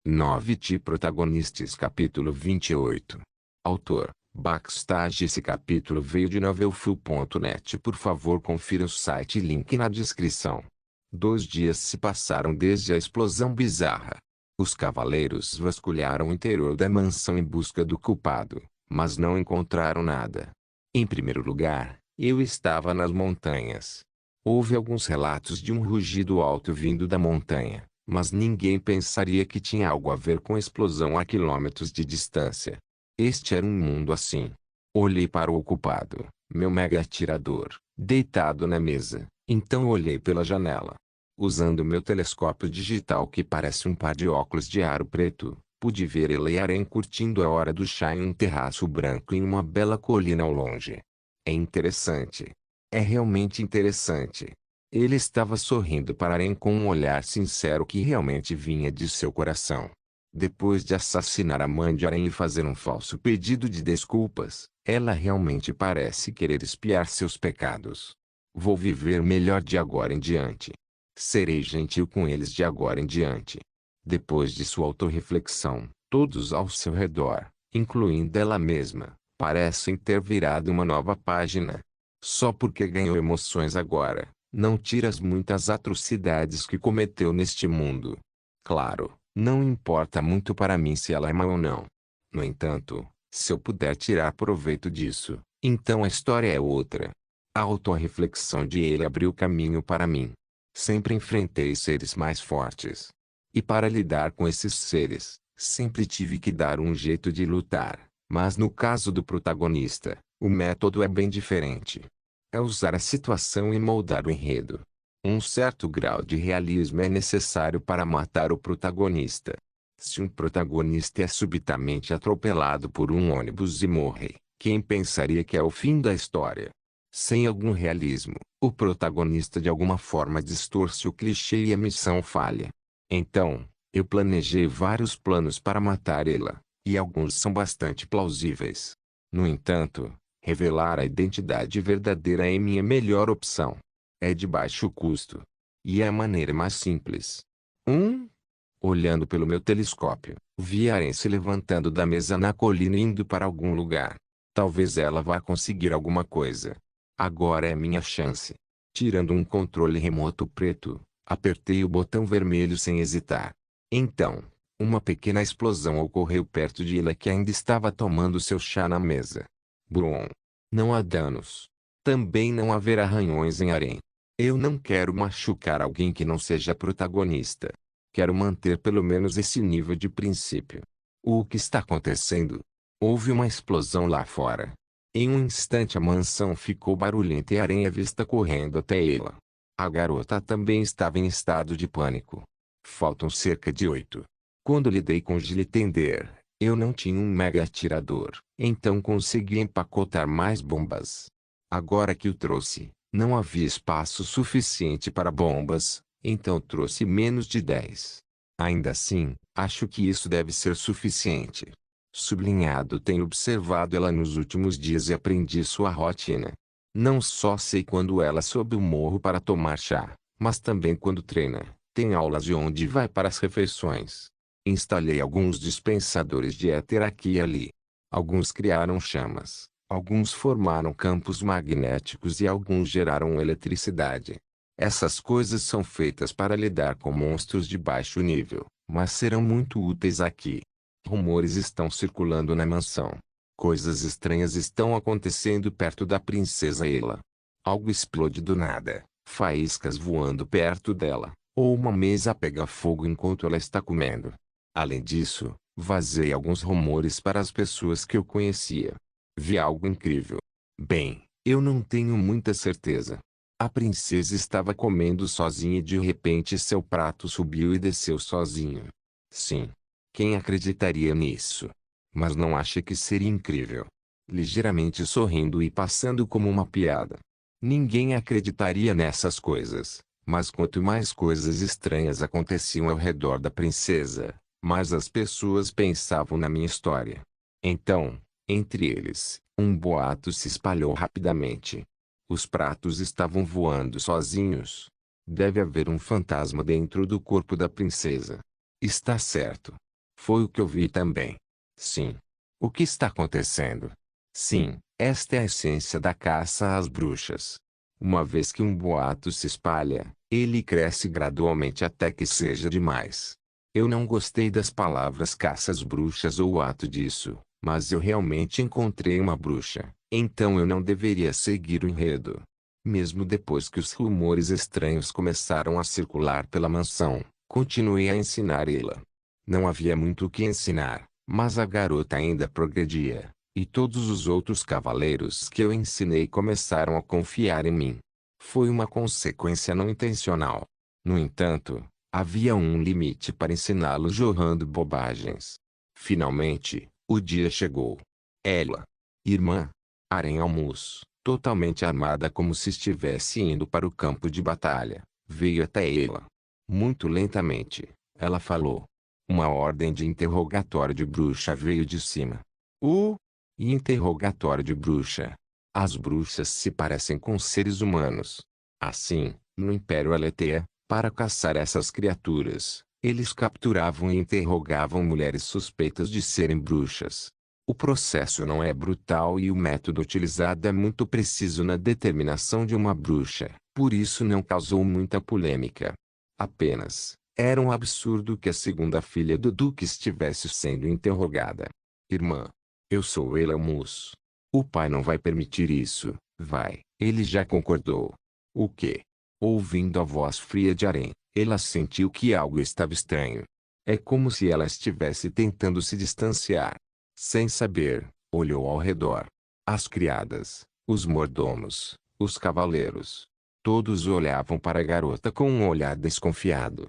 9 protagonistas capítulo 28. Autor, Backstage. Esse capítulo veio de novelfull.net. Por favor confira o site, link na descrição. 2 dias se passaram desde a explosão bizarra. Os cavaleiros vasculharam o interior da mansão em busca do culpado, mas não encontraram nada. Em primeiro lugar, eu estava nas montanhas. Houve alguns relatos de um rugido alto vindo da montanha, mas ninguém pensaria que tinha algo a ver com a explosão a quilômetros de distância. Este era um mundo assim. Olhei para o culpado, meu mega atirador, deitado na mesa. Então olhei pela janela. Usando meu telescópio digital que parece um par de óculos de aro preto, pude ver ele e Aren curtindo a hora do chá em um terraço branco em uma bela colina ao longe. É interessante. É realmente interessante. Ele estava sorrindo para Aren com um olhar sincero que realmente vinha de seu coração. Depois de assassinar a mãe de Aren e fazer um falso pedido de desculpas, ela realmente parece querer expiar seus pecados. Vou viver melhor de agora em diante. Serei gentil com eles de agora em diante. Depois de sua autorreflexão, todos ao seu redor, incluindo ela mesma, parecem ter virado uma nova página. Só porque ganhou emoções agora, não tira as muitas atrocidades que cometeu neste mundo. Claro, não importa muito para mim se ela é má ou não. No entanto, se eu puder tirar proveito disso, então a história é outra. A autorreflexão de ele abriu caminho para mim. Sempre enfrentei seres mais fortes. E para lidar com esses seres, sempre tive que dar um jeito de lutar. Mas no caso do protagonista, o método é bem diferente. É usar a situação e moldar o enredo. Um certo grau de realismo é necessário para matar o protagonista. Se um protagonista é subitamente atropelado por um ônibus e morre, quem pensaria que é o fim da história? Sem algum realismo, o protagonista de alguma forma distorce o clichê e a missão falha. Então, eu planejei vários planos para matar ela, e alguns são bastante plausíveis. No entanto, revelar a identidade verdadeira é minha melhor opção. É de baixo custo. E é a maneira mais simples. Olhando pelo meu telescópio, vi Aren se levantando da mesa na colina e indo para algum lugar. Talvez ela vá conseguir alguma coisa. Agora é minha chance. Tirando um controle remoto preto, apertei o botão vermelho sem hesitar. Então, uma pequena explosão ocorreu perto de Ela que ainda estava tomando seu chá na mesa. Brum! Não há danos. Também não haverá arranhões em Aren. Eu não quero machucar alguém que não seja protagonista. Quero manter pelo menos esse nível de princípio. O que está acontecendo? Houve uma explosão lá fora. Em um instante a mansão ficou barulhenta e Aren é vista correndo até ela. A garota também estava em estado de pânico. Faltam cerca de 8. Quando lidei com Gilitender, eu não tinha um mega atirador, então consegui empacotar mais bombas. Agora que o trouxe, não havia espaço suficiente para bombas, então trouxe menos de 10. Ainda assim, acho que isso deve ser suficiente. Sublinhado, tenho observado ela nos últimos dias e aprendi sua rotina. Não só sei quando ela sobe o morro para tomar chá, mas também quando treina, tem aulas e onde vai para as refeições. Instalei alguns dispensadores de éter aqui e ali. Alguns criaram chamas, alguns formaram campos magnéticos e alguns geraram eletricidade. Essas coisas são feitas para lidar com monstros de baixo nível, mas serão muito úteis aqui. Rumores estão circulando na mansão. Coisas estranhas estão acontecendo perto da princesa Ela. Algo explode do nada, faíscas voando perto dela, ou uma mesa pega fogo enquanto ela está comendo. Além disso, vazei alguns rumores para as pessoas que eu conhecia. Vi algo incrível. Bem, eu não tenho muita certeza. A princesa estava comendo sozinha e de repente seu prato subiu e desceu sozinho. Sim. Quem acreditaria nisso? Mas não acha que seria incrível? Ligeiramente sorrindo e passando como uma piada. Ninguém acreditaria nessas coisas, mas quanto mais coisas estranhas aconteciam ao redor da princesa, mais as pessoas pensavam na minha história. Então, entre eles, um boato se espalhou rapidamente. Os pratos estavam voando sozinhos. Deve haver um fantasma dentro do corpo da princesa. Está certo. Foi o que eu vi também. Sim. O que está acontecendo? Sim, esta é a essência da caça às bruxas. Uma vez que um boato se espalha, ele cresce gradualmente até que seja demais. Eu não gostei das palavras caça às bruxas ou o ato disso, mas eu realmente encontrei uma bruxa, então eu não deveria seguir o enredo. Mesmo depois que os rumores estranhos começaram a circular pela mansão, continuei a ensinar ela. Não havia muito o que ensinar, mas a garota ainda progredia, e todos os outros cavaleiros que eu ensinei começaram a confiar em mim. Foi uma consequência não intencional. No entanto, havia um limite para ensiná-los jorrando bobagens. Finalmente, o dia chegou. Ela, irmã, Aranha-Almus, totalmente armada como se estivesse indo para o campo de batalha, veio até ela. Muito lentamente, ela falou. Uma ordem de interrogatório de bruxa veio de cima. Interrogatório de bruxa. As bruxas se parecem com seres humanos. Assim, no Império Aletheia, para caçar essas criaturas, eles capturavam e interrogavam mulheres suspeitas de serem bruxas. O processo não é brutal e o método utilizado é muito preciso na determinação de uma bruxa, por isso não causou muita polêmica. Apenas, era um absurdo que a segunda filha do Duque estivesse sendo interrogada. Irmã, eu sou Elamus. O pai não vai permitir isso, vai, ele já concordou. O quê? Ouvindo a voz fria de Aren, ela sentiu que algo estava estranho. É como se ela estivesse tentando se distanciar. Sem saber, olhou ao redor. As criadas, os mordomos, os cavaleiros. Todos olhavam para a garota com um olhar desconfiado.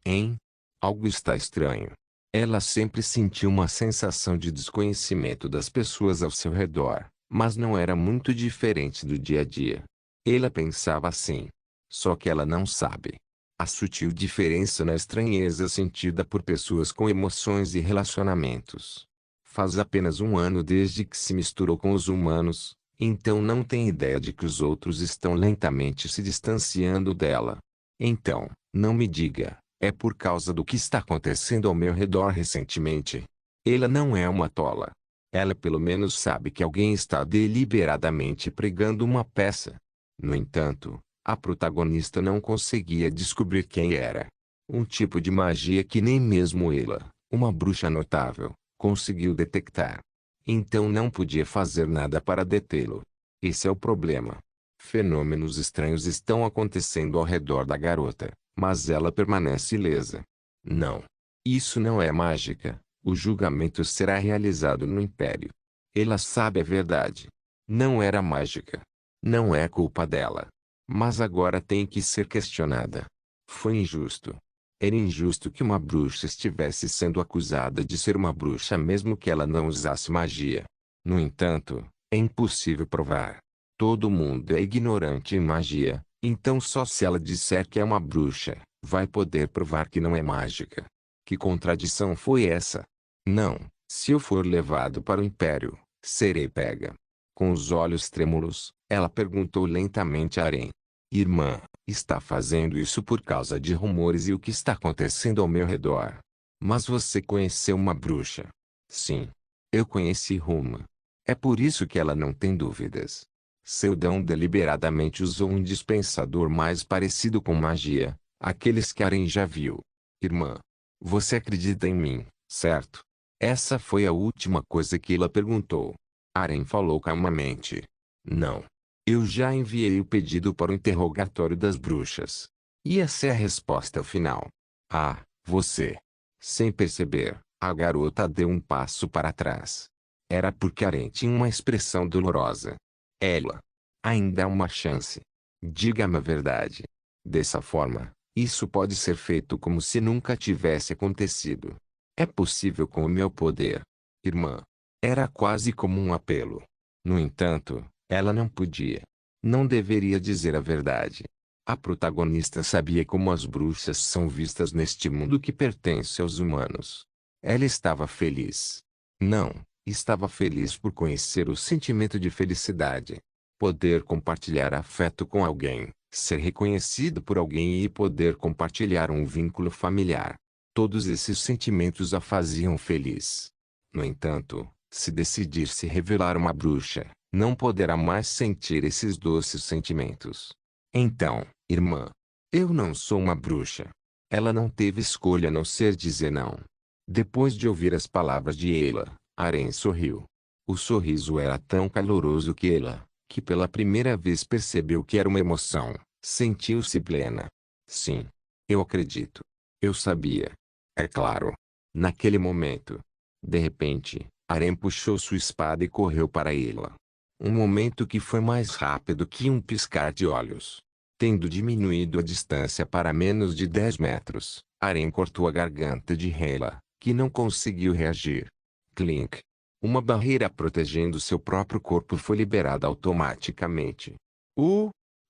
Hein? Algo está estranho. Ela sempre sentiu uma sensação de desconhecimento das pessoas ao seu redor, mas não era muito diferente do dia a dia. Ela pensava assim. Só que ela não sabe. A sutil diferença na estranheza sentida por pessoas com emoções e relacionamentos. Faz apenas um ano desde que se misturou com os humanos, então não tem ideia de que os outros estão lentamente se distanciando dela. Então, não me diga, é por causa do que está acontecendo ao meu redor recentemente. Ela não é uma tola. Ela pelo menos sabe que alguém está deliberadamente pregando uma peça. No entanto, a protagonista não conseguia descobrir quem era. Um tipo de magia que nem mesmo ela, uma bruxa notável, conseguiu detectar. Então não podia fazer nada para detê-lo. Esse é o problema. Fenômenos estranhos estão acontecendo ao redor da garota, mas ela permanece ilesa. Não. Isso não é mágica. O julgamento será realizado no Império. Ela sabe a verdade. Não era mágica. Não é culpa dela. Mas agora tem que ser questionada. Foi injusto. Era injusto que uma bruxa estivesse sendo acusada de ser uma bruxa mesmo que ela não usasse magia. No entanto, é impossível provar. Todo mundo é ignorante em magia, então só se ela disser que é uma bruxa, vai poder provar que não é mágica. Que contradição foi essa? Não, se eu for levado para o Império, serei pega. Com os olhos trêmulos, ela perguntou lentamente a Aren. Irmã, está fazendo isso por causa de rumores e o que está acontecendo ao meu redor. Mas você conheceu uma bruxa? Sim. Eu conheci Ruma. É por isso que ela não tem dúvidas. Seldon deliberadamente usou um dispensador mais parecido com magia, aqueles que Aren já viu. Irmã, você acredita em mim, certo? Essa foi a última coisa que ela perguntou. Aren falou calmamente. Não. Eu já enviei o pedido para o interrogatório das bruxas. E essa é a resposta final. Ah, você. Sem perceber, a garota deu um passo para trás. Era porque Aren tinha uma expressão dolorosa. Ela. Ainda há uma chance. Diga-me a verdade. Dessa forma, isso pode ser feito como se nunca tivesse acontecido. É possível com o meu poder. Irmã. Era quase como um apelo. No entanto, ela não podia. Não deveria dizer a verdade. A protagonista sabia como as bruxas são vistas neste mundo que pertence aos humanos. Ela estava feliz. Não, estava feliz por conhecer o sentimento de felicidade. Poder compartilhar afeto com alguém, ser reconhecido por alguém e poder compartilhar um vínculo familiar. Todos esses sentimentos a faziam feliz. No entanto, se decidir se revelar uma bruxa, não poderá mais sentir esses doces sentimentos. Então, irmã, eu não sou uma bruxa. Ela não teve escolha a não ser dizer não. Depois de ouvir as palavras de Ela, Aren sorriu. O sorriso era tão caloroso que pela primeira vez percebeu que era uma emoção, sentiu-se plena. Sim, eu acredito. Eu sabia. É claro. Naquele momento. De repente, Aren puxou sua espada e correu para Ela. Um momento que foi mais rápido que um piscar de olhos. Tendo diminuído a distância para menos de 10 metros, Aren cortou a garganta de Ela, que não conseguiu reagir. Clink. Uma barreira protegendo seu próprio corpo foi liberada automaticamente.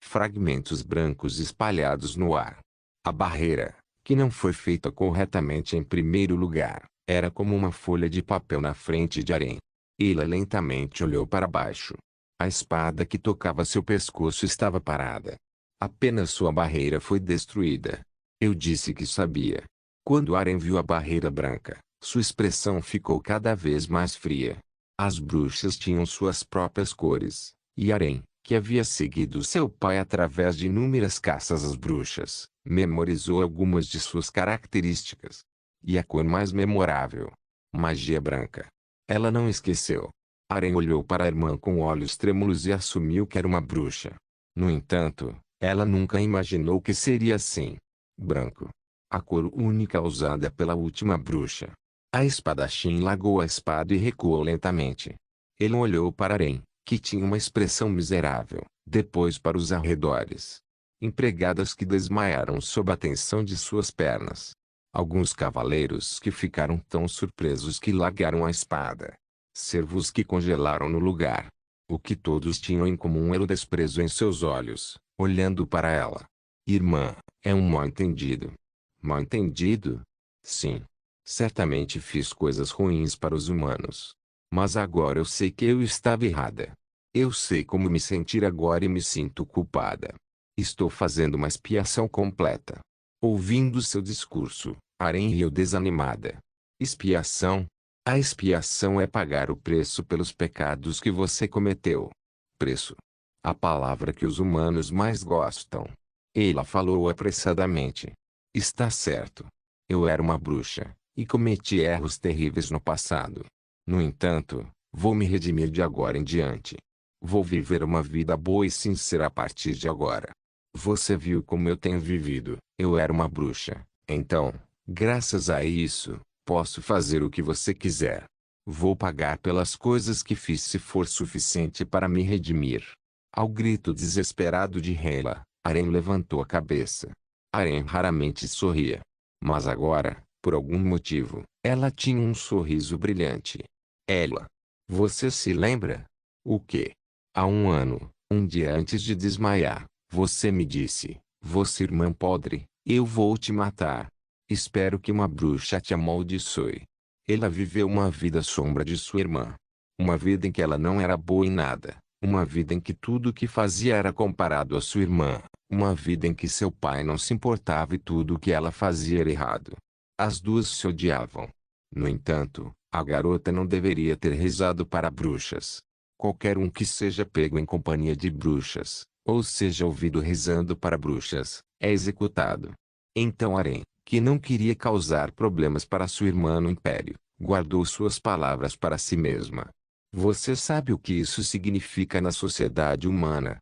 Fragmentos brancos espalhados no ar. A barreira, que não foi feita corretamente em primeiro lugar, era como uma folha de papel na frente de Aren. Ela lentamente olhou para baixo. A espada que tocava seu pescoço estava parada. Apenas sua barreira foi destruída. Eu disse que sabia. Quando Aren viu a barreira branca, sua expressão ficou cada vez mais fria. As bruxas tinham suas próprias cores, e Aren, que havia seguido seu pai através de inúmeras caças às bruxas, memorizou algumas de suas características. E a cor mais memorável? Magia branca. Ela não esqueceu. Aren olhou para a irmã com olhos trêmulos e assumiu que era uma bruxa. No entanto, ela nunca imaginou que seria assim. Branco. A cor única usada pela última bruxa. A espadachim largou a espada e recuou lentamente. Ele olhou para Aren, que tinha uma expressão miserável, depois para os arredores. Empregadas que desmaiaram sob a tensão de suas pernas. Alguns cavaleiros que ficaram tão surpresos que largaram a espada. Servos que congelaram no lugar. O que todos tinham em comum era o desprezo em seus olhos, olhando para ela. Irmã, é um mal-entendido. Mal-entendido? Sim. Certamente fiz coisas ruins para os humanos. Mas agora eu sei que eu estava errada. Eu sei como me sentir agora e me sinto culpada. Estou fazendo uma expiação completa. Ouvindo seu discurso, Aren riu desanimada. Expiação? A expiação é pagar o preço pelos pecados que você cometeu. Preço. A palavra que os humanos mais gostam. Ela falou apressadamente. Está certo. Eu era uma bruxa, e cometi erros terríveis no passado. No entanto, vou me redimir de agora em diante. Vou viver uma vida boa e sincera a partir de agora. Você viu como eu tenho vivido. Eu era uma bruxa. Então, graças a isso, posso fazer o que você quiser. Vou pagar pelas coisas que fiz se for suficiente para me redimir. Ao grito desesperado de Ela, Aren levantou a cabeça. Aren raramente sorria. Mas agora, por algum motivo, ela tinha um sorriso brilhante. Ela. Você se lembra? O quê? Há um ano, um dia antes de desmaiar, você me disse, você irmã podre, eu vou te matar. Espero que uma bruxa te amaldiçoe. Ela viveu uma vida sombra de sua irmã. Uma vida em que ela não era boa em nada. Uma vida em que tudo o que fazia era comparado à sua irmã. Uma vida em que seu pai não se importava e tudo o que ela fazia era errado. As duas se odiavam. No entanto, a garota não deveria ter rezado para bruxas. Qualquer um que seja pego em companhia de bruxas, ou seja ouvido rezando para bruxas, é executado. Então Aren, que não queria causar problemas para sua irmã no Império, guardou suas palavras para si mesma. Você sabe o que isso significa na sociedade humana?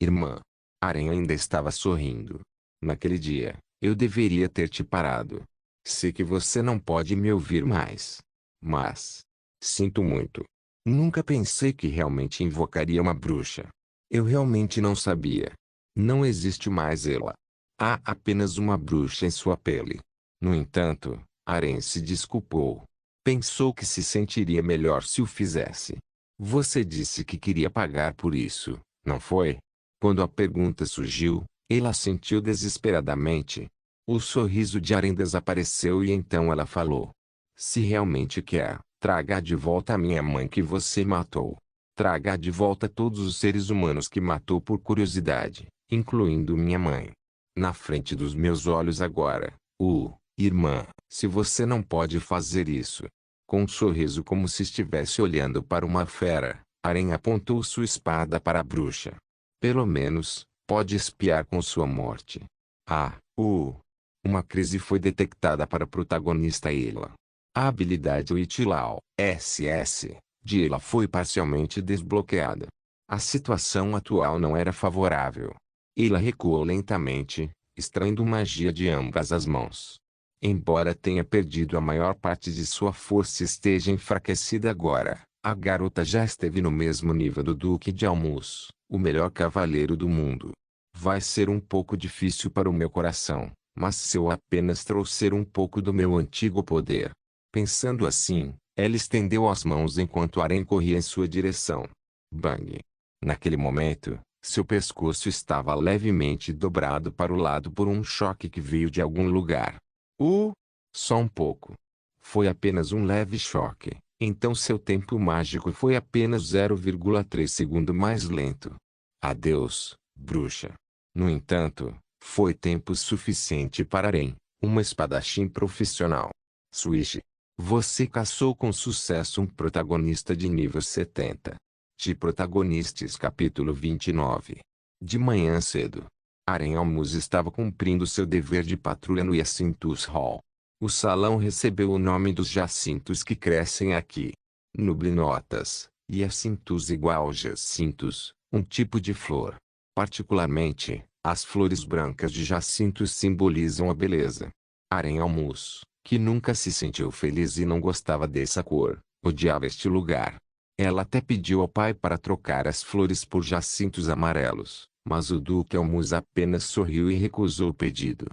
Irmã. Aren ainda estava sorrindo. Naquele dia, eu deveria ter te parado. Sei que você não pode me ouvir mais. Mas, sinto muito. Nunca pensei que realmente invocaria uma bruxa. Eu realmente não sabia. Não existe mais ela. Há apenas uma bruxa em sua pele. No entanto, Aren se desculpou. Pensou que se sentiria melhor se o fizesse. Você disse que queria pagar por isso, não foi? Quando a pergunta surgiu, ela sentiu desesperadamente. O sorriso de Aren desapareceu e então ela falou. Se realmente quer, traga de volta a minha mãe que você matou. Traga de volta todos os seres humanos que matou por curiosidade, incluindo minha mãe. Na frente dos meus olhos agora, Irmã, se você não pode fazer isso. Com um sorriso como se estivesse olhando para uma fera, Aren apontou sua espada para a bruxa. Pelo menos, pode espiar com sua morte. Uma crise foi detectada para a protagonista Ela. A habilidade Witchlau, SS, de Ela foi parcialmente desbloqueada. A situação atual não era favorável. Ela recuou lentamente, extraindo magia de ambas as mãos. Embora tenha perdido a maior parte de sua força e esteja enfraquecida agora, a garota já esteve no mesmo nível do Duque de Almus, o melhor cavaleiro do mundo. Vai ser um pouco difícil para o meu coração, mas se eu apenas trouxer um pouco do meu antigo poder. Pensando assim, ela estendeu as mãos enquanto Aren corria em sua direção. Bang! Naquele momento, seu pescoço estava levemente dobrado para o lado por um choque que veio de algum lugar. Só um pouco. Foi apenas um leve choque, então seu tempo mágico foi apenas 0,3 segundo mais lento. Adeus, bruxa. No entanto, foi tempo suficiente para Aren, uma espadachim profissional. Swish. Você caçou com sucesso um protagonista de nível 70. De Protagonistas capítulo 29. De manhã cedo, Aren Almus estava cumprindo seu dever de patrulha no Jacintus Hall. O salão recebeu o nome dos jacintos que crescem aqui. Nublinotas, Jacintus igual jacintus, um tipo de flor. Particularmente, as flores brancas de jacintus simbolizam a beleza. Aren Almus, que nunca se sentiu feliz e não gostava dessa cor, odiava este lugar. Ela até pediu ao pai para trocar as flores por jacintos amarelos, mas o Duque Almus apenas sorriu e recusou o pedido.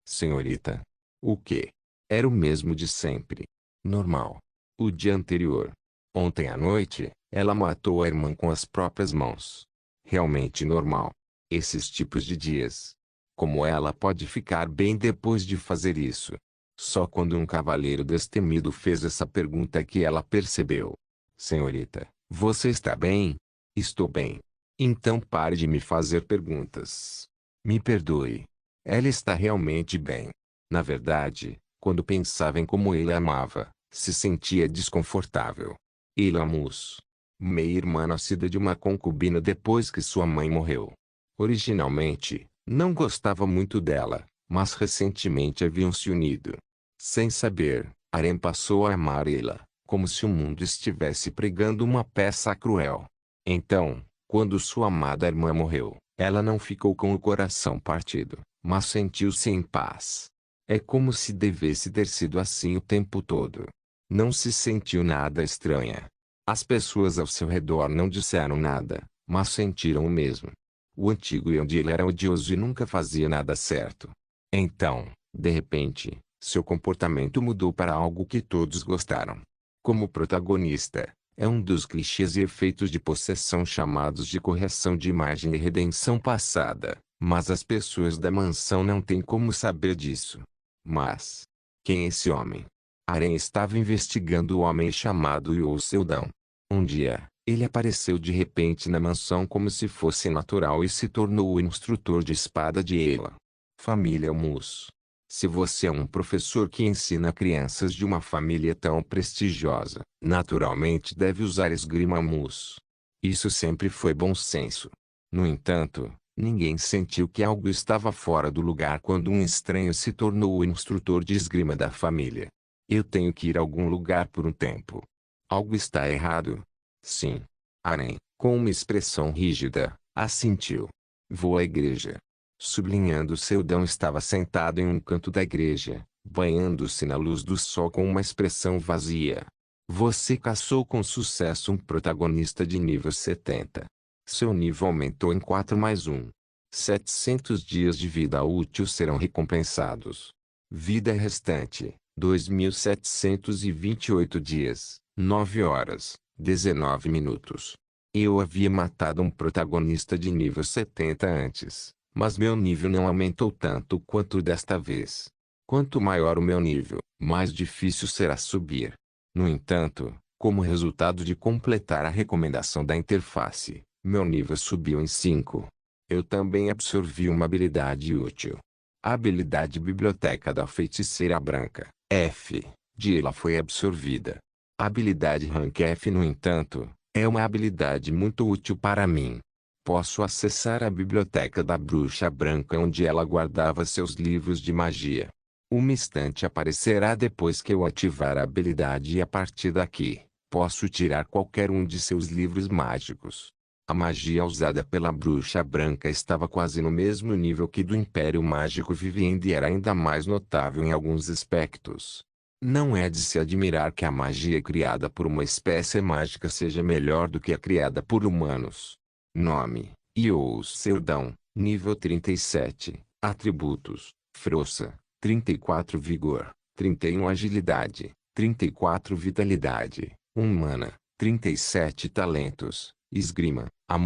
Senhorita. O quê? Era o mesmo de sempre. Normal. O dia anterior. Ontem à noite, ela matou a irmã com as próprias mãos. Realmente normal. Esses tipos de dias. Como ela pode ficar bem depois de fazer isso? Só quando um cavaleiro destemido fez essa pergunta é que ela percebeu. Senhorita, você está bem? Estou bem. Então pare de me fazer perguntas. Me perdoe. Ela está realmente bem. Na verdade, quando pensava em como ele a amava, se sentia desconfortável. Ilamus. Meia-irmã nascida de uma concubina depois que sua mãe morreu. Originalmente, não gostava muito dela, mas recentemente haviam se unido. Sem saber, Aren passou a amar ela, como se o mundo estivesse pregando uma peça cruel. Então, quando sua amada irmã morreu, ela não ficou com o coração partido, mas sentiu-se em paz. É como se devesse ter sido assim o tempo todo. Não se sentiu nada estranha. As pessoas ao seu redor não disseram nada, mas sentiram o mesmo. O antigo Yandil era odioso e nunca fazia nada certo. Então, de repente, seu comportamento mudou para algo que todos gostaram. Como protagonista, é um dos clichês e efeitos de possessão chamados de correção de imagem e redenção passada, mas as pessoas da mansão não têm como saber disso. Mas, quem é esse homem? Aren estava investigando o homem chamado Yu Seldão. Um dia, ele apareceu de repente na mansão como se fosse natural e se tornou o instrutor de espada de Ela. Família Mus. Se você é um professor que ensina crianças de uma família tão prestigiosa, naturalmente deve usar esgrima Mus. Isso sempre foi bom senso. No entanto, ninguém sentiu que algo estava fora do lugar quando um estranho se tornou o instrutor de esgrima da família. Eu tenho que ir a algum lugar por um tempo. Algo está errado? Sim. Aren, com uma expressão rígida, assentiu. Vou à igreja. Sublinhando Seldão estava sentado em um canto da igreja, banhando-se na luz do sol com uma expressão vazia. Você caçou com sucesso um protagonista de nível 70. Seu nível aumentou em 4 mais 1. 700 dias de vida útil serão recompensados. Vida restante, 2.728 dias, 9 horas, 19 minutos. Eu havia matado um protagonista de nível 70 antes, mas meu nível não aumentou tanto quanto desta vez. Quanto maior o meu nível, mais difícil será subir. No entanto, como resultado de completar a recomendação da interface, meu nível subiu em 5. Eu também absorvi uma habilidade útil. A habilidade Biblioteca da Feiticeira Branca, F, de Ela foi absorvida. A habilidade Rank F, no entanto, é uma habilidade muito útil para mim. Posso acessar a Biblioteca da Bruxa Branca onde ela guardava seus livros de magia. Uma estante aparecerá depois que eu ativar a habilidade e a partir daqui, posso tirar qualquer um de seus livros mágicos. A magia usada pela Bruxa Branca estava quase no mesmo nível que do Império Mágico Vivendo e era ainda mais notável em alguns aspectos. Não é de se admirar que a magia criada por uma espécie mágica seja melhor do que a criada por humanos. Nome: Ious Seldão, nível 37, atributos: Força, 34 Vigor, 31 Agilidade, 34 Vitalidade, 1 Mana, 37 Talentos, Esgrima, A+,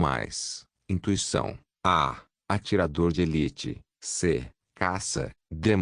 Intuição, A, Atirador de Elite, C, Caça, D+,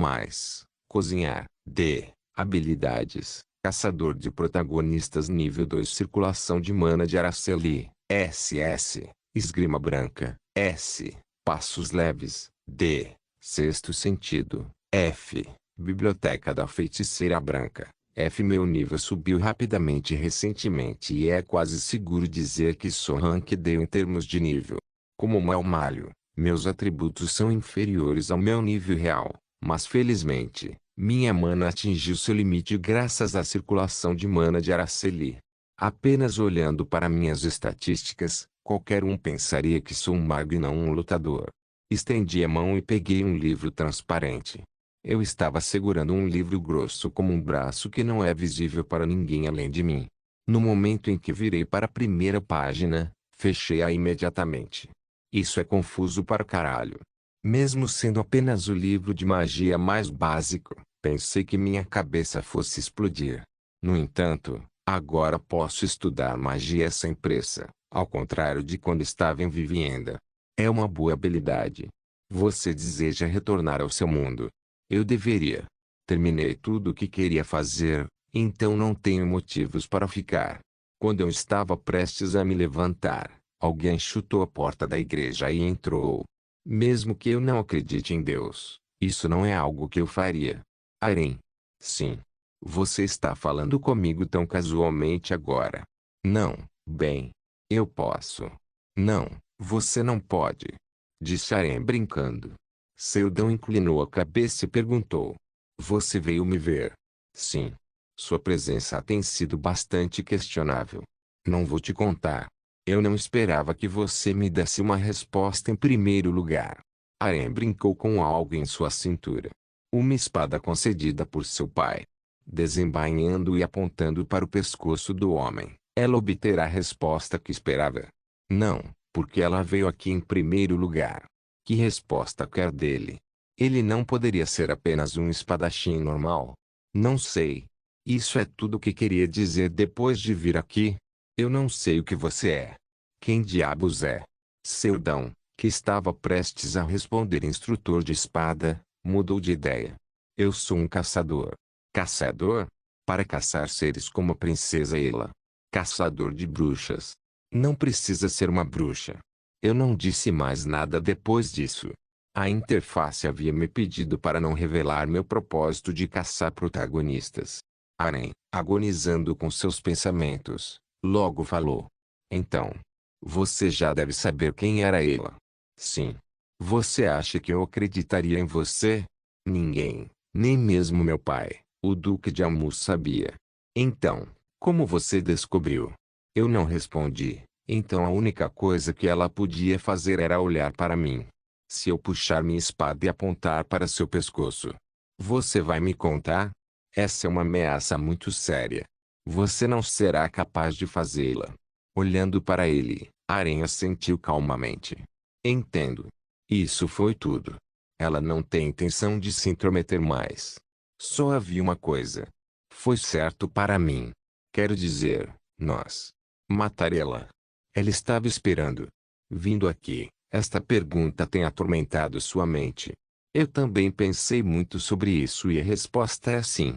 Cozinhar, D, Habilidades, Caçador de Protagonistas nível 2 Circulação de Mana de Araceli, SS, Esgrima Branca, S, Passos Leves, D, Sexto Sentido, F, Biblioteca da Feiticeira Branca, F. Meu nível subiu rapidamente recentemente e é quase seguro dizer que sou rank D em termos de nível. Como mal malho, meus atributos são inferiores ao meu nível real, mas felizmente, minha mana atingiu seu limite graças à circulação de mana de Araceli. Apenas olhando para minhas estatísticas, qualquer um pensaria que sou um mago e não um lutador. Estendi a mão e peguei um livro transparente. Eu estava segurando um livro grosso como um braço que não é visível para ninguém além de mim. No momento em que virei para a primeira página, fechei-a imediatamente. Isso é confuso para caralho. Mesmo sendo apenas o livro de magia mais básico, pensei que minha cabeça fosse explodir. No entanto, agora posso estudar magia sem pressa, ao contrário de quando estava em Vivienda. É uma boa habilidade. Você deseja retornar ao seu mundo? Eu deveria. Terminei tudo o que queria fazer, então não tenho motivos para ficar. Quando eu estava prestes a me levantar, alguém chutou a porta da igreja e entrou. Mesmo que eu não acredite em Deus, isso não é algo que eu faria. Aren. Sim. Você está falando comigo tão casualmente agora. Não, bem. Eu posso. Não, você não pode. Disse Aren brincando. Seldão inclinou a cabeça e perguntou. Você veio me ver? Sim. Sua presença tem sido bastante questionável. Não vou te contar. Eu não esperava que você me desse uma resposta em primeiro lugar. Aren brincou com algo em sua cintura. Uma espada concedida por seu pai. Desembainhando e apontando para o pescoço do homem, ela obterá a resposta que esperava. Não, porque ela veio aqui em primeiro lugar. Que resposta quer dele? Ele não poderia ser apenas um espadachim normal? Não sei. Isso é tudo o que queria dizer depois de vir aqui. Eu não sei o que você é. Quem diabos é? Seldão, que estava prestes a responder instrutor de espada, mudou de ideia. Eu sou um caçador. Caçador? Para caçar seres como a princesa Ela. Caçador de bruxas. Não precisa ser uma bruxa. Eu não disse mais nada depois disso. A interface havia me pedido para não revelar meu propósito de caçar protagonistas. Aren, agonizando com seus pensamentos, logo falou. Então, você já deve saber quem era ela. Sim. Você acha que eu acreditaria em você? Ninguém, nem mesmo meu pai, o Duque de Almus sabia. Então, como você descobriu? Eu não respondi. Então a única coisa que ela podia fazer era olhar para mim. Se eu puxar minha espada e apontar para seu pescoço, você vai me contar? Essa é uma ameaça muito séria. Você não será capaz de fazê-la. Olhando para ele, Aren assentiu calmamente. Entendo. Isso foi tudo. Ela não tem intenção de se intrometer mais. Só havia uma coisa. Foi certo para mim. Quero dizer, nós. Matar ela. Ela estava esperando. Vindo aqui, esta pergunta tem atormentado sua mente. Eu também pensei muito sobre isso e a resposta é sim.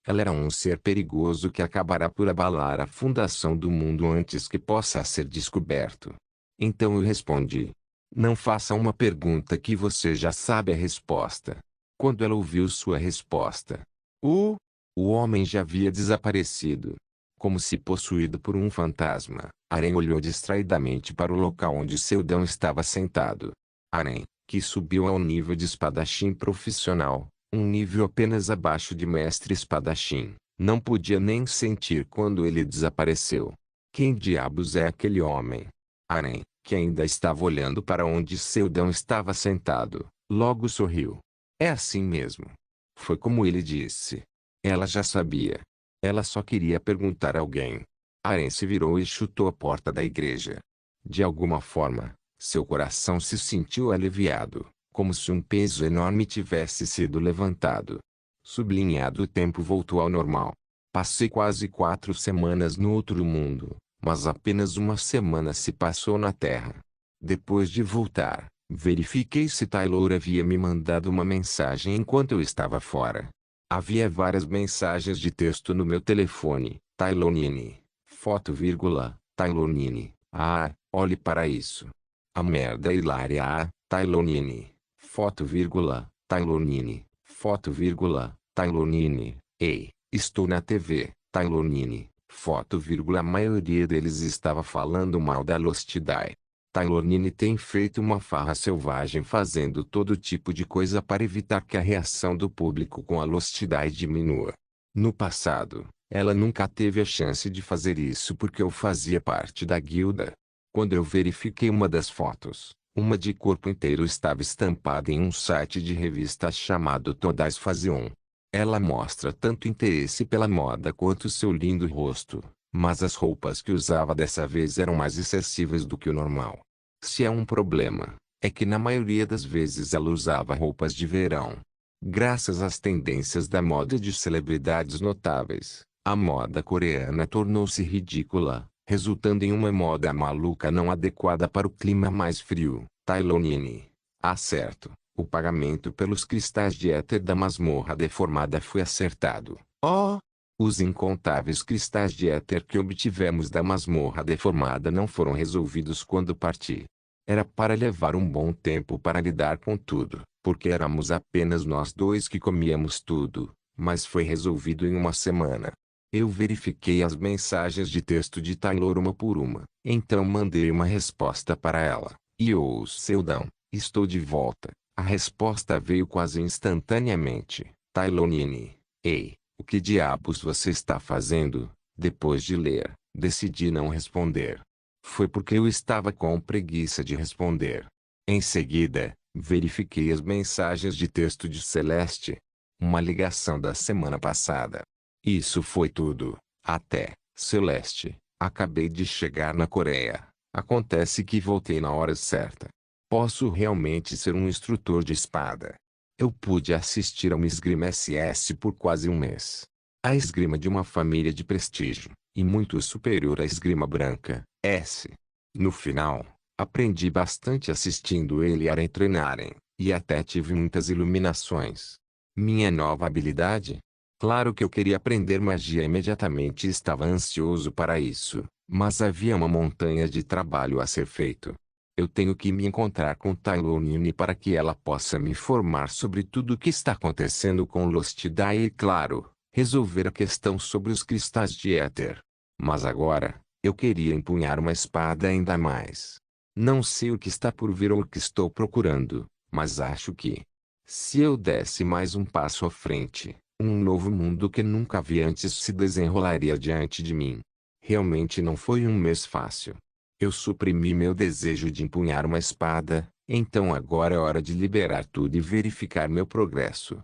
Ela era um ser perigoso que acabará por abalar a fundação do mundo antes que possa ser descoberto. Então eu respondi. Não faça uma pergunta que você já sabe a resposta. Quando ela ouviu sua resposta, o homem já havia desaparecido. Como se possuído por um fantasma, Aren olhou distraidamente para o local onde Seldon estava sentado. Aren, que subiu ao nível de espadachim profissional, um nível apenas abaixo de mestre espadachim, não podia nem sentir quando ele desapareceu. Quem diabos é aquele homem? Aren, que ainda estava olhando para onde Seldon estava sentado, logo sorriu. É assim mesmo. Foi como ele disse. Ela já sabia. Ela só queria perguntar a alguém. Aren se virou e chutou a porta da igreja. De alguma forma, seu coração se sentiu aliviado, como se um peso enorme tivesse sido levantado. Sublinhado, o tempo voltou ao normal. Passei quase 4 semanas no outro mundo, mas apenas uma semana se passou na Terra. Depois de voltar, verifiquei se Taylor havia me mandado uma mensagem enquanto eu estava fora. Havia várias mensagens de texto no meu telefone. Taylonine. Foto, Taylonine. Ah, olhe para isso. A merda hilária. Ah, Taylonine. Foto, Taylonine. Foto, Taylonine. Ei, estou na TV. Taylonine. Foto, a maioria deles estava falando mal da Lost Die. Taylonine tem feito uma farra selvagem fazendo todo tipo de coisa para evitar que a reação do público com a Lost Die diminua. No passado, ela nunca teve a chance de fazer isso porque eu fazia parte da guilda. Quando eu verifiquei uma das fotos, uma de corpo inteiro estava estampada em um site de revistas chamado Todas Fashion. Ela mostra tanto interesse pela moda quanto seu lindo rosto. Mas as roupas que usava dessa vez eram mais excessivas do que o normal. Se é um problema, é que na maioria das vezes ela usava roupas de verão. Graças às tendências da moda de celebridades notáveis, a moda coreana tornou-se ridícula, resultando em uma moda maluca não adequada para o clima mais frio. Taylonine. Ah, certo, o pagamento pelos cristais de éter da masmorra deformada foi acertado. Oh! Os incontáveis cristais de éter que obtivemos da masmorra deformada não foram resolvidos quando parti. Era para levar um bom tempo para lidar com tudo, porque éramos apenas nós dois que comíamos tudo, mas foi resolvido em uma semana. Eu verifiquei as mensagens de texto de Taylor uma por uma, então mandei uma resposta para ela. Seldon, estou de volta. A resposta veio quase instantaneamente. Taylonine. Ei. O que diabos você está fazendo? Depois de ler, decidi não responder. Foi porque eu estava com preguiça de responder. Em seguida, verifiquei as mensagens de texto de Celeste. Uma ligação da semana passada. Isso foi tudo. Até, Celeste, acabei de chegar na Coreia. Acontece que voltei na hora certa. Posso realmente ser um instrutor de espada. Eu pude assistir a uma esgrima SS por quase um mês. A esgrima de uma família de prestígio, e muito superior à esgrima branca, S. No final, aprendi bastante assistindo ele e Aren treinarem, e até tive muitas iluminações. Minha nova habilidade? Claro que eu queria aprender magia imediatamente e estava ansioso para isso, mas havia uma montanha de trabalho a ser feito. Eu tenho que me encontrar com Taylonine para que ela possa me informar sobre tudo o que está acontecendo com Lost Die e, claro, resolver a questão sobre os cristais de éter. Mas agora, eu queria empunhar uma espada ainda mais. Não sei o que está por vir ou o que estou procurando, mas acho que, se eu desse mais um passo à frente, um novo mundo que nunca vi antes se desenrolaria diante de mim. Realmente não foi um mês fácil. Eu suprimi meu desejo de empunhar uma espada, então agora é hora de liberar tudo e verificar meu progresso.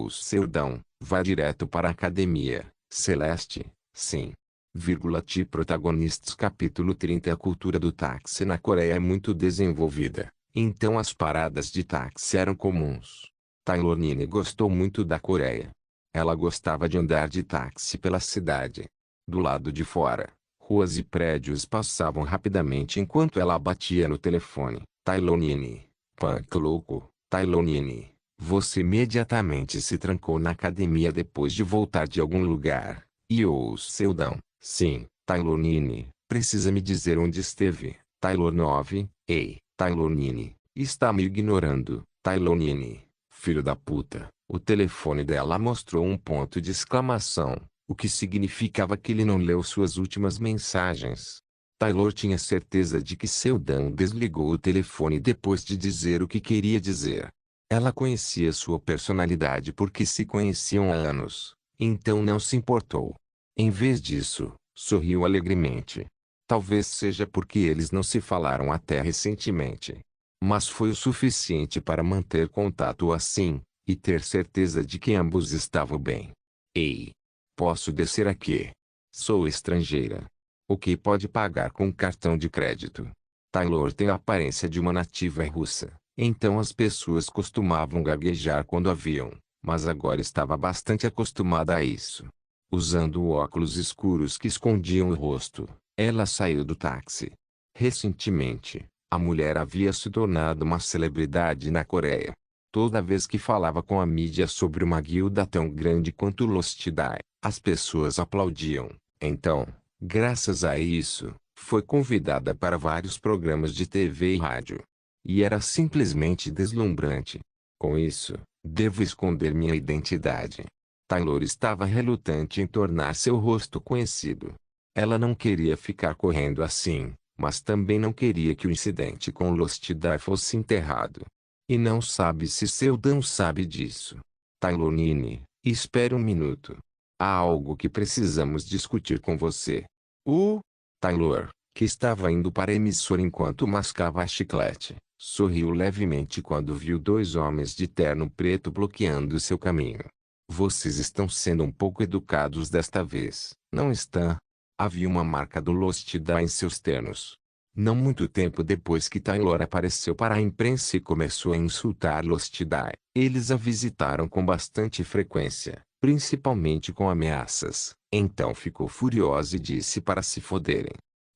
Seldon, vá direto para a academia. Celeste, sim. T protagonistas capítulo 30. A cultura do táxi na Coreia é muito desenvolvida, então as paradas de táxi eram comuns. Taylonine gostou muito da Coreia. Ela gostava de andar de táxi pela cidade. Do lado de fora, ruas e prédios passavam rapidamente enquanto ela batia no telefone. Taylonine. Punk louco. Taylonine. Você imediatamente se trancou na academia depois de voltar de algum lugar. Seldon. Sim, Taylonine. Precisa me dizer onde esteve. Taylor 9. Ei, Taylonine. Está me ignorando. Taylonine. Filho da puta. O telefone dela mostrou um ponto de exclamação, o que significava que ele não leu suas últimas mensagens. Taylor tinha certeza de que Seldan desligou o telefone depois de dizer o que queria dizer. Ela conhecia sua personalidade porque se conheciam há anos, então não se importou. Em vez disso, sorriu alegremente. Talvez seja porque eles não se falaram até recentemente. Mas foi o suficiente para manter contato assim, e ter certeza de que ambos estavam bem. Ei! Posso descer aqui? Sou estrangeira. O que pode pagar com cartão de crédito? Taylor tem a aparência de uma nativa russa, então as pessoas costumavam gaguejar quando a viam, mas agora estava bastante acostumada a isso. Usando óculos escuros que escondiam o rosto, ela saiu do táxi. Recentemente, a mulher havia se tornado uma celebridade na Coreia. Toda vez que falava com a mídia sobre uma guilda tão grande quanto Lost Dai, as pessoas aplaudiam. Então, graças a isso, foi convidada para vários programas de TV e rádio. E era simplesmente deslumbrante. Com isso, devo esconder minha identidade. Taylor estava relutante em tornar seu rosto conhecido. Ela não queria ficar correndo assim, mas também não queria que o incidente com Lost Dai fosse enterrado. E não sabe se Seldan sabe disso. Taylor Nini, espere um minuto. Há algo que precisamos discutir com você. Taylor, que estava indo para a emissora enquanto mascava chiclete, sorriu levemente quando viu dois homens de terno preto bloqueando seu caminho. Vocês estão sendo um pouco educados desta vez, não estão? Havia uma marca do Lost Dai em seus ternos. Não muito tempo depois que Taylor apareceu para a imprensa e começou a insultar Lost Dai, eles a visitaram com bastante frequência, principalmente com ameaças. Então ficou furiosa e disse para se foderem.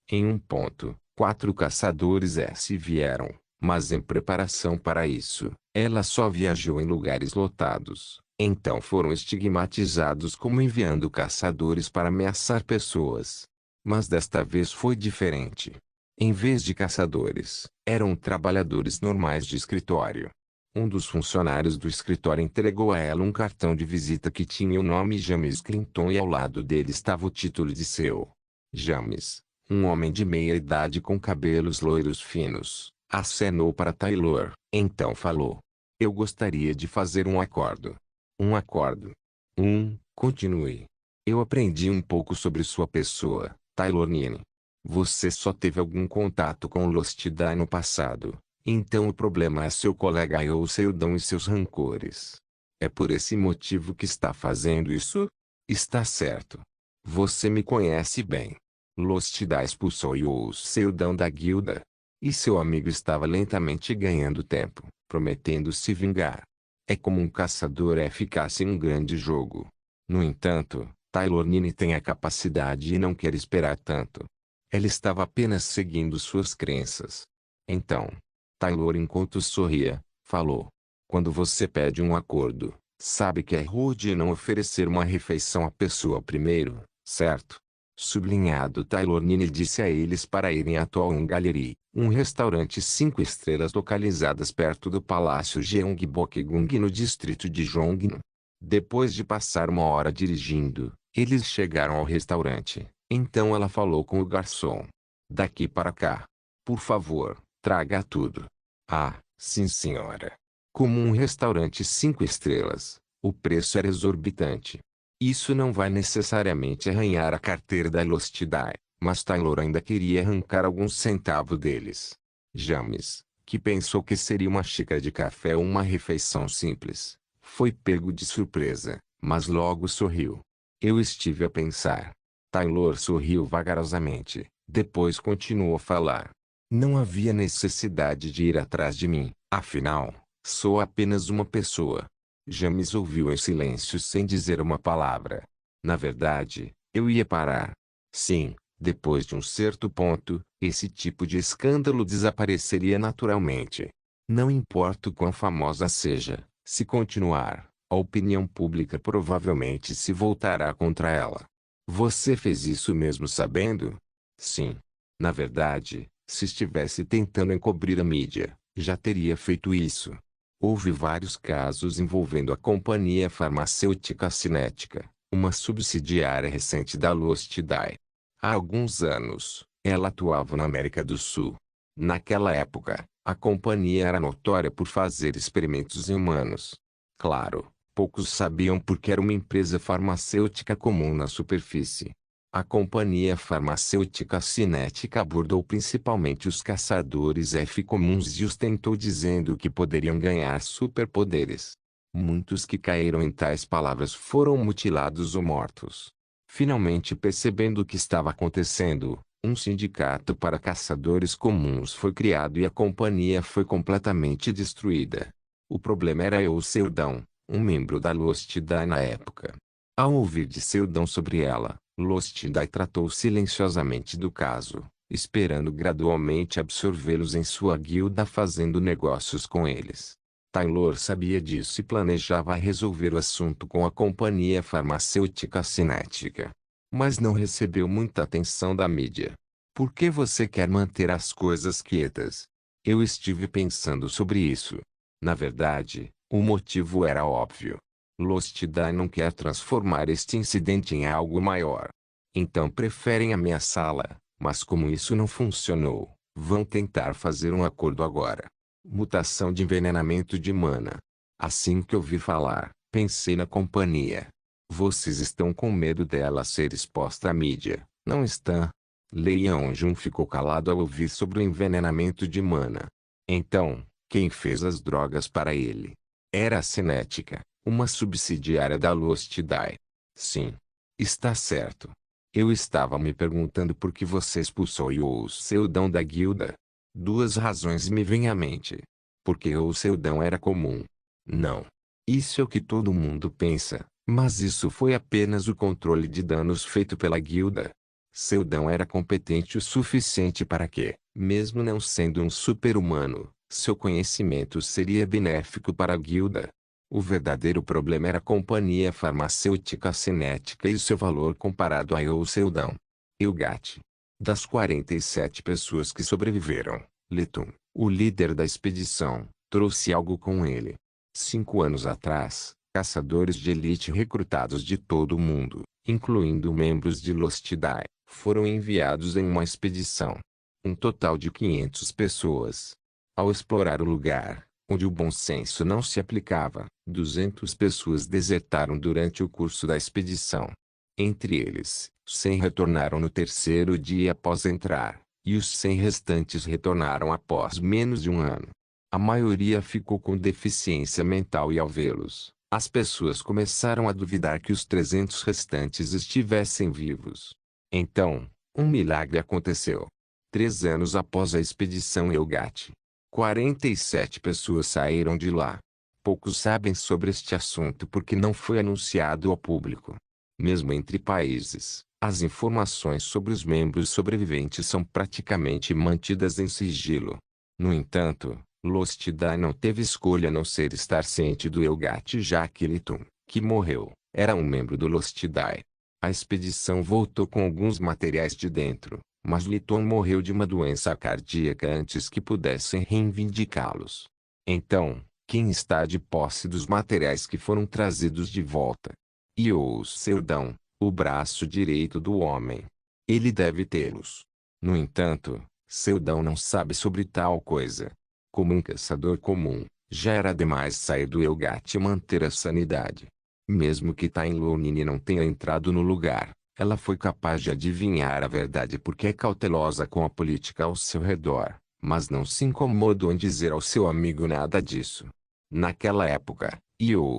Em um ponto, 4 caçadores S vieram, mas em preparação para isso, ela só viajou em lugares lotados. Então foram estigmatizados como enviando caçadores para ameaçar pessoas. Mas desta vez foi diferente. Em vez de caçadores, eram trabalhadores normais de escritório. Um dos funcionários do escritório entregou a ela um cartão de visita que tinha o nome James Clinton e ao lado dele estava o título de seu. James, um homem de meia idade com cabelos loiros finos, acenou para Taylor, então falou. Eu gostaria de fazer um acordo. Um acordo. Continue. Eu aprendi um pouco sobre sua pessoa, Taylor Nini. Você só teve algum contato com Lost Dai no passado, então o problema é seu colega ou Seldan e seus rancores. É por esse motivo que está fazendo isso? Está certo. Você me conhece bem. Lost Dai expulsou Seldan da guilda. E seu amigo estava lentamente ganhando tempo, prometendo se vingar. É como um caçador eficaz em um grande jogo. No entanto, Taylor Nini tem a capacidade e não quer esperar tanto. Ela estava apenas seguindo suas crenças. Então, Taylor enquanto sorria, falou. Quando você pede um acordo, sabe que é rude não oferecer uma refeição à pessoa primeiro, certo? Sublinhado Taylor Nini disse a eles para irem à Toon Gallery, um restaurante 5 estrelas localizadas perto do Palácio Gyeongbokgung no distrito de Jongno. Depois de passar uma hora dirigindo, eles chegaram ao restaurante. Então ela falou com o garçom. Daqui para cá. Por favor, traga tudo. Ah, sim senhora. Como um restaurante 5 estrelas, o preço era exorbitante. Isso não vai necessariamente arranhar a carteira da Lost Dai, mas Taylor ainda queria arrancar alguns centavos deles. James, que pensou que seria uma xícara de café ou uma refeição simples, foi pego de surpresa, mas logo sorriu. Eu estive a pensar. Taylor sorriu vagarosamente, depois continuou a falar. Não havia necessidade de ir atrás de mim, afinal, sou apenas uma pessoa. James ouviu em silêncio sem dizer uma palavra. Na verdade, eu ia parar. Sim, depois de um certo ponto, esse tipo de escândalo desapareceria naturalmente. Não importa o quão famosa seja, se continuar, a opinião pública provavelmente se voltará contra ela. Você fez isso mesmo sabendo? Sim. Na verdade, se estivesse tentando encobrir a mídia, já teria feito isso. Houve vários casos envolvendo a companhia farmacêutica Cinética, uma subsidiária recente da Lost Dye. Há alguns anos, ela atuava na América do Sul. Naquela época, a companhia era notória por fazer experimentos em humanos. Claro, poucos sabiam porque era uma empresa farmacêutica comum na superfície. A companhia farmacêutica Cinética abordou principalmente os caçadores F comuns e os tentou dizendo que poderiam ganhar superpoderes. Muitos que caíram em tais palavras foram mutilados ou mortos. Finalmente percebendo o que estava acontecendo, um sindicato para caçadores comuns foi criado e a companhia foi completamente destruída. O problema era Eu Seldon, um membro da Lost Dye na época. Ao ouvir de Seldon sobre ela, Lost Dye tratou silenciosamente do caso, esperando gradualmente absorvê-los em sua guilda fazendo negócios com eles. Taylor sabia disso e planejava resolver o assunto com a companhia farmacêutica Cinética. Mas não recebeu muita atenção da mídia. Por que você quer manter as coisas quietas? Eu estive pensando sobre isso. Na verdade, o motivo era óbvio. Lost Dye não quer transformar este incidente em algo maior. Então preferem ameaçá-la, mas como isso não funcionou, vão tentar fazer um acordo agora. Mutação de envenenamento de mana. Assim que ouvi falar, pensei na companhia. Vocês estão com medo dela ser exposta à mídia, não estão? Leon Jun ficou calado ao ouvir sobre o envenenamento de mana. Então, quem fez as drogas para ele? Era a Cinética, uma subsidiária da Lost Dye. Sim. Está certo. Eu estava me perguntando por que você expulsou o Seldon da guilda. Duas razões me vêm à mente. Porque o Seldon era comum. Não. Isso é o que todo mundo pensa, mas isso foi apenas o controle de danos feito pela guilda. Seldon era competente o suficiente para que, mesmo não sendo um super-humano, seu conhecimento seria benéfico para a guilda. O verdadeiro problema era a companhia farmacêutica Cinética e seu valor comparado a Seldon. Elgat. Das 47 pessoas que sobreviveram, Letum, o líder da expedição, trouxe algo com ele. 5 anos atrás, caçadores de elite recrutados de todo o mundo, incluindo membros de Lost Dye, foram enviados em uma expedição. Um total de 500 pessoas. Ao explorar o lugar, onde o bom senso não se aplicava, 200 pessoas desertaram durante o curso da expedição. Entre eles, 100 retornaram no terceiro dia após entrar, e os 100 restantes retornaram após menos de um ano. A maioria ficou com deficiência mental e ao vê-los, as pessoas começaram a duvidar que os 300 restantes estivessem vivos. Então, um milagre aconteceu. 3 anos após a expedição Elgat, 47 pessoas saíram de lá. Poucos sabem sobre este assunto porque não foi anunciado ao público. Mesmo entre países, as informações sobre os membros sobreviventes são praticamente mantidas em sigilo. No entanto, Lost Dye não teve escolha a não ser estar ciente do Elgat já que Litum, que morreu, era um membro do Lost Dye. A expedição voltou com alguns materiais de dentro, mas Litum morreu de uma doença cardíaca antes que pudessem reivindicá-los. Então, quem está de posse dos materiais que foram trazidos de volta? Seldon, o braço direito do homem. Ele deve tê-los. No entanto, Seldon não sabe sobre tal coisa. Como um caçador comum, já era demais sair do Elgat e manter a sanidade. Mesmo que Tainlonine não tenha entrado no lugar, ela foi capaz de adivinhar a verdade porque é cautelosa com a política ao seu redor, mas não se incomodou em dizer ao seu amigo nada disso. Naquela época,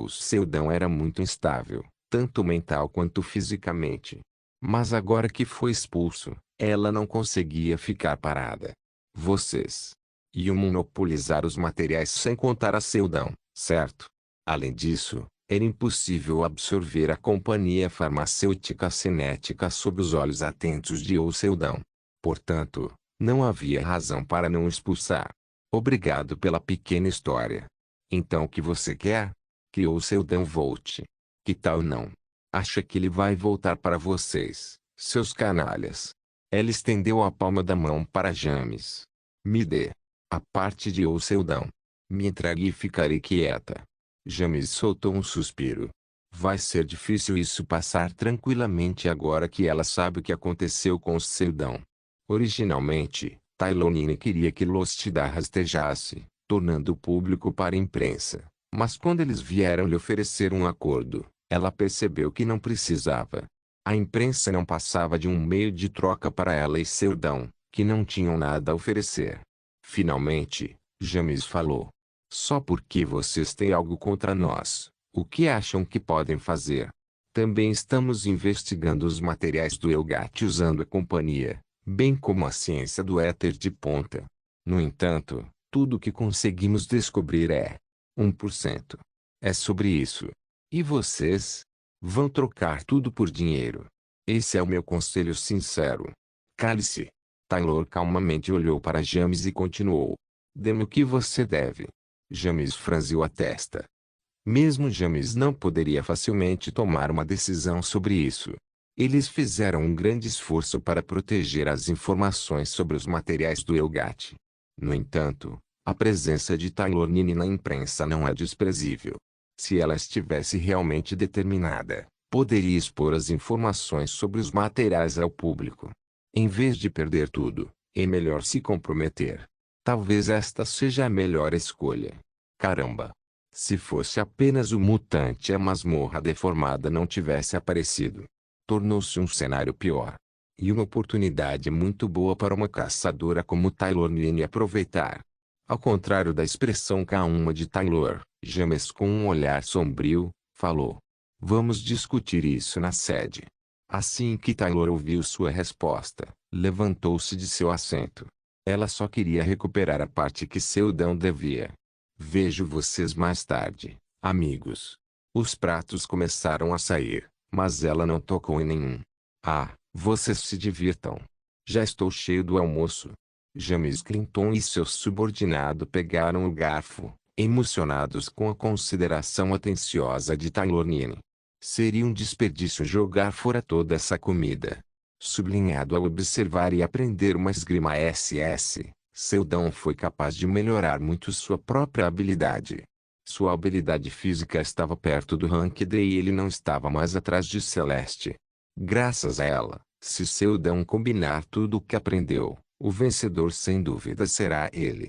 Seldon era muito instável, tanto mental quanto fisicamente. Mas agora que foi expulso, ela não conseguia ficar parada. Vocês iam monopolizar os materiais sem contar a Seldon, certo? Além disso, era impossível absorver a companhia farmacêutica Cinética sob os olhos atentos de Seldon. Portanto, não havia razão para não expulsar. Obrigado pela pequena história. Então o que você quer? Que Seldon volte. Que tal não? Acha que ele vai voltar para vocês, seus canalhas? Ela estendeu a palma da mão para James. Me dê. A parte de Seldon. Me entregue e ficarei quieta. James soltou um suspiro. Vai ser difícil isso passar tranquilamente agora que ela sabe o que aconteceu com o Seldon. Originalmente, Tailonine queria que Lostida rastejasse, tornando público para a imprensa. Mas quando eles vieram lhe oferecer um acordo, ela percebeu que não precisava. A imprensa não passava de um meio de troca para ela e Seldon, que não tinham nada a oferecer. Finalmente, James falou. Só porque vocês têm algo contra nós, o que acham que podem fazer? Também estamos investigando os materiais do Elgat usando a companhia, bem como a ciência do éter de ponta. No entanto, tudo o que conseguimos descobrir é 1%. É sobre isso. E vocês? Vão trocar tudo por dinheiro. Esse é o meu conselho sincero. Cale-se. Taylor calmamente olhou para James e continuou. Dê-me o que você deve. James franziu a testa. Mesmo James não poderia facilmente tomar uma decisão sobre isso. Eles fizeram um grande esforço para proteger as informações sobre os materiais do Elgat. No entanto, a presença de Taylor-Nini na imprensa não é desprezível. Se ela estivesse realmente determinada, poderia expor as informações sobre os materiais ao público. Em vez de perder tudo, é melhor se comprometer. Talvez esta seja a melhor escolha. Caramba! Se fosse apenas o mutante e a masmorra deformada não tivesse aparecido, tornou-se um cenário pior. E uma oportunidade muito boa para uma caçadora como Taylor-Nini aproveitar. Ao contrário da expressão calma de Taylor, James com um olhar sombrio, falou. Vamos discutir isso na sede. Assim que Taylor ouviu sua resposta, levantou-se de seu assento. Ela só queria recuperar a parte que Seldon devia. Vejo vocês mais tarde, amigos. Os pratos começaram a sair, mas ela não tocou em nenhum. Ah, vocês se divirtam. Já estou cheio do almoço. James Clinton e seu subordinado pegaram o garfo, emocionados com a consideração atenciosa de Taylor-Nini. Seria um desperdício jogar fora toda essa comida. Sublinhado ao observar e aprender uma esgrima SS, Seldon foi capaz de melhorar muito sua própria habilidade. Sua habilidade física estava perto do rank D e ele não estava mais atrás de Celeste. Graças a ela, se Seldon combinar tudo o que aprendeu, o vencedor sem dúvida será ele.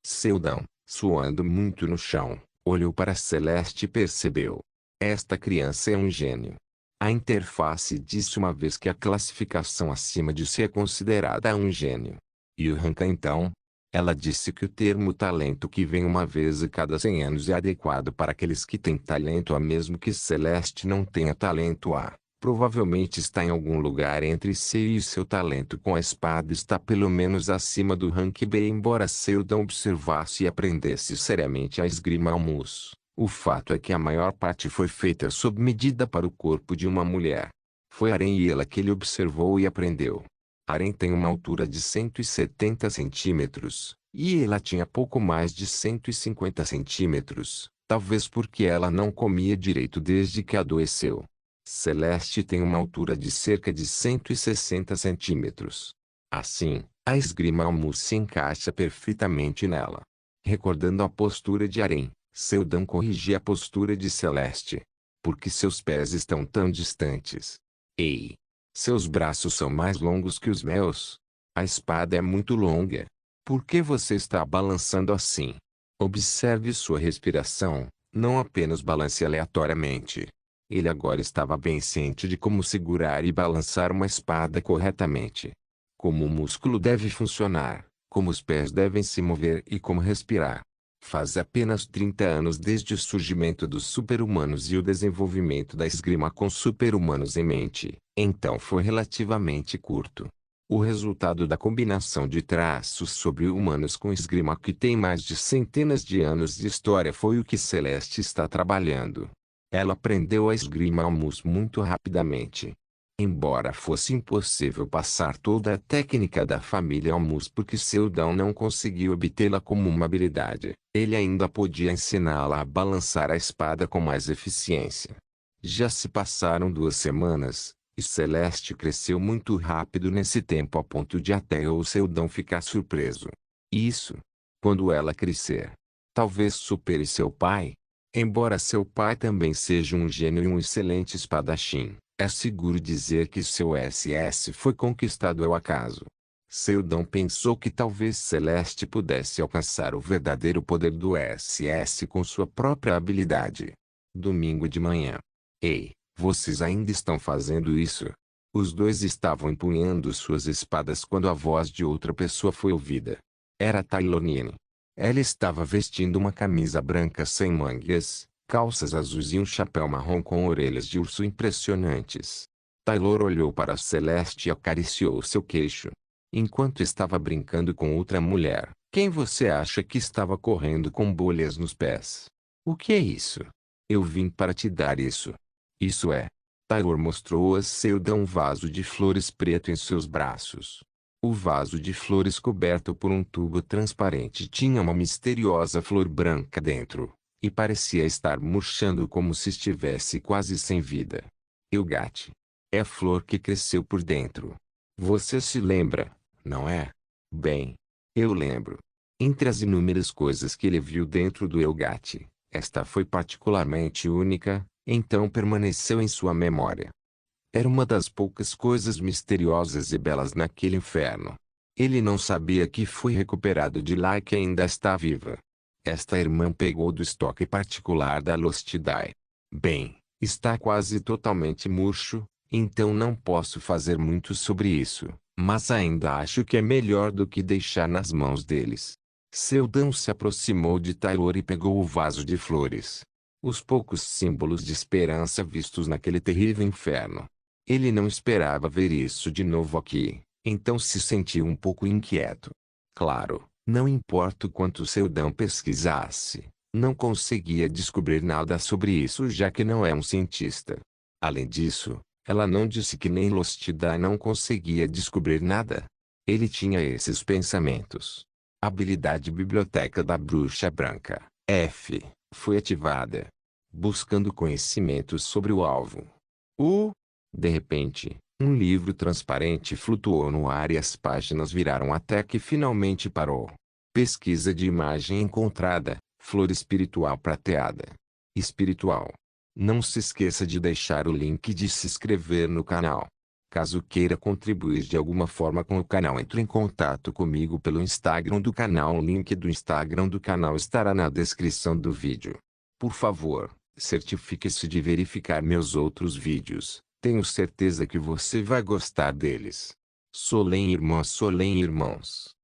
Seldon, suando muito no chão, olhou para Celeste e percebeu. Esta criança é um gênio. A interface disse uma vez que a classificação acima de C é considerada um gênio. E o rank então? Ela disse que o termo talento que vem uma vez a cada 100 anos é adequado para aqueles que têm talento A mesmo que Celeste não tenha talento A. Provavelmente está em algum lugar entre C e seu talento com a espada está pelo menos acima do rank B. Embora Seldon observasse e aprendesse seriamente a esgrima Almus, o fato é que a maior parte foi feita sob medida para o corpo de uma mulher. Foi Aren e ela que ele observou e aprendeu. Aren tem uma altura de 170 centímetros, e ela tinha pouco mais de 150 centímetros, talvez porque ela não comia direito desde que adoeceu. Celeste tem uma altura de cerca de 160 centímetros. Assim, a esgrima Almus se encaixa perfeitamente nela. Recordando a postura de Aren, Seldon corrigia a postura de Celeste. Porque seus pés estão tão distantes. Ei! Seus braços são mais longos que os meus. A espada é muito longa. Por que você está balançando assim? Observe sua respiração, não apenas balance aleatoriamente. Ele agora estava bem ciente de como segurar e balançar uma espada corretamente. Como o músculo deve funcionar, como os pés devem se mover e como respirar. Faz apenas 30 anos desde o surgimento dos super-humanos e o desenvolvimento da esgrima com super-humanos em mente, então foi relativamente curto. O resultado da combinação de traços sobre-humanos com esgrima que tem mais de centenas de anos de história foi o que Celeste está trabalhando. Ela aprendeu a esgrima Almus muito rapidamente. Embora fosse impossível passar toda a técnica da família Almus porque Seldon não conseguiu obtê-la como uma habilidade, ele ainda podia ensiná-la a balançar a espada com mais eficiência. Já se passaram 2 semanas, e Celeste cresceu muito rápido nesse tempo a ponto de até o Seldon ficar surpreso. Isso. Quando ela crescer, talvez supere seu pai. Embora seu pai também seja um gênio e um excelente espadachim, é seguro dizer que seu SS foi conquistado ao acaso. Seldon pensou que talvez Celeste pudesse alcançar o verdadeiro poder do SS com sua própria habilidade. Domingo de manhã. Ei, vocês ainda estão fazendo isso? Os dois estavam empunhando suas espadas quando a voz de outra pessoa foi ouvida. Era Tailonine. Ela estava vestindo uma camisa branca sem mangas, calças azuis e um chapéu marrom com orelhas de urso impressionantes. Taylor olhou para Celeste e acariciou seu queixo. Enquanto estava brincando com outra mulher, quem você acha que estava correndo com bolhas nos pés? O que é isso? Eu vim para te dar isso. Isso é. Taylor mostrou a Seldon um vaso de flores preto em seus braços. O vaso de flores coberto por um tubo transparente tinha uma misteriosa flor branca dentro, e parecia estar murchando como se estivesse quase sem vida. Eugate. É a flor que cresceu por dentro. Você se lembra, não é? Bem, eu lembro. Entre as inúmeras coisas que ele viu dentro do Eugate, esta foi particularmente única, então permaneceu em sua memória. Era uma das poucas coisas misteriosas e belas naquele inferno. Ele não sabia que foi recuperado de lá e que ainda está viva. Esta irmã pegou do estoque particular da Lostidai. Bem, está quase totalmente murcho, então não posso fazer muito sobre isso, mas ainda acho que é melhor do que deixar nas mãos deles. Seldon se aproximou de Taylor e pegou o vaso de flores. Os poucos símbolos de esperança vistos naquele terrível inferno. Ele não esperava ver isso de novo aqui, então se sentiu um pouco inquieto. Claro, não importa o quanto Seldon pesquisasse, não conseguia descobrir nada sobre isso já que não é um cientista. Além disso, ela não disse que nem Lostidai não conseguia descobrir nada. Ele tinha esses pensamentos. A habilidade Biblioteca da Bruxa Branca, F, foi ativada. Buscando conhecimentos sobre o alvo. De repente, um livro transparente flutuou no ar e as páginas viraram até que finalmente parou. Pesquisa de imagem encontrada, flor espiritual prateada. Espiritual. Não se esqueça de deixar o link de se inscrever no canal. Caso queira contribuir de alguma forma com o canal, entre em contato comigo pelo Instagram do canal. O link do Instagram do canal estará na descrição do vídeo. Por favor, certifique-se de verificar meus outros vídeos. Tenho certeza que você vai gostar deles. Solem irmãs, Solem irmãos.